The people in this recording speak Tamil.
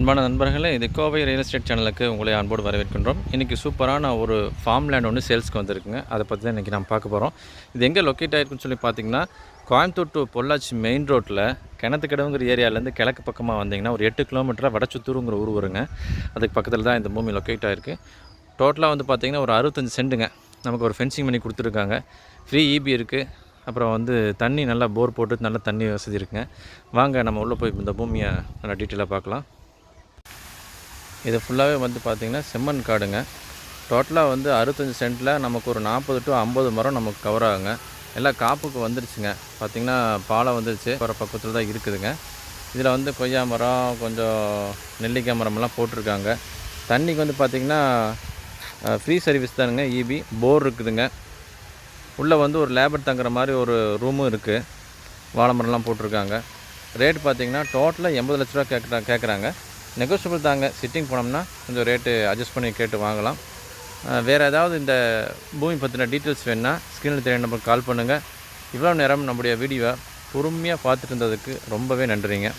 அன்பான நண்பர்களே, இது கோவை ரியல் எஸ்டேட் சேனலுக்கு உங்களை அன்போடு வரவேற்கின்றோம். இன்றைக்கி சூப்பரான ஒரு ஃபார்ம் லேண்ட் ஒன்று சேல்ஸ்க்கு வந்திருக்குங்க. அதை பற்றி தான் இன்றைக்கி நம்ம பார்க்க போகிறோம். இது எங்கே லொக்கேட் ஆகிருக்குன்னு சொல்லி பார்த்தீங்கன்னா, கோயம்புத்தூர் டு பொள்ளாச்சி மெயின் ரோட்டில் கிணத்துக்கடவுங்கிற ஏரியாவிலேருந்து கிழக்கு பக்கமாக வந்தீங்கன்னா ஒரு 8 கிலோமீட்டராக வடச்சுத்தூருங்கிற ஊர் வருங்க. அதுக்கு பக்கத்தில் தான் இந்த பூமி லொக்கேட் ஆகிருக்கு. டோட்டலாக வந்து பார்த்திங்கன்னா ஒரு 65 சென்ட்டுங்க. நமக்கு ஒரு ஃபென்சிங் பண்ணி கொடுத்துருக்காங்க. ஃப்ரீ இபி இருக்குது. அப்புறம் தண்ணி நல்லா போர் போட்டு நல்ல தண்ணி வசதி இருக்குங்க. வாங்க நம்ம உள்ளே போய் இந்த பூமியை நல்லா டீட்டெயிலாக பார்க்கலாம். இது ஃபுல்லாகவே பார்த்திங்கன்னா செம்மண் காடுங்க. டோட்டலாக 65 சென்ட்டில் நமக்கு ஒரு 40 to 50 மரம் நமக்கு கவர் ஆகுங்க. எல்லாம் காப்புக்கு வந்துருச்சுங்க. பார்த்திங்கன்னா பாலம் வந்துருச்சு. போகிற பக்கத்தில் தான் இருக்குதுங்க. இதில் கொய்யா மரம், கொஞ்சம் நெல்லிக்காய் மரமெல்லாம் போட்டிருக்காங்க. தண்ணிக்கு பார்த்திங்கன்னா ஃப்ரீ சர்வீஸ் தானுங்க. இபி போர் இருக்குதுங்க. உள்ளே ஒரு லேபர் தங்குற மாதிரி ஒரு ரூமும் இருக்குது. வாழை மரம்லாம் போட்டிருக்காங்க. ரேட் பார்த்திங்கன்னா டோட்டலாக 80 லட்ச ரூபா கேட்குறாங்க. நெகோஷியபிள் தாங்க. சிட்டிங் போனோம்னா கொஞ்சம் ரேட்டு அட்ஜஸ்ட் பண்ணி கேட்டு வாங்கலாம். வேறு ஏதாவது இந்த பூமி பற்றின டீட்டெயில்ஸ் வேணுன்னா ஸ்க்ரீனில் தெரிய நம்பருக்கு கால் பண்ணுங்கள். இவ்வளோ நேரம் நம்முடைய வீடியோவை பொறுமையாக பார்த்துட்டு இருந்ததுக்கு ரொம்பவே நன்றிங்க.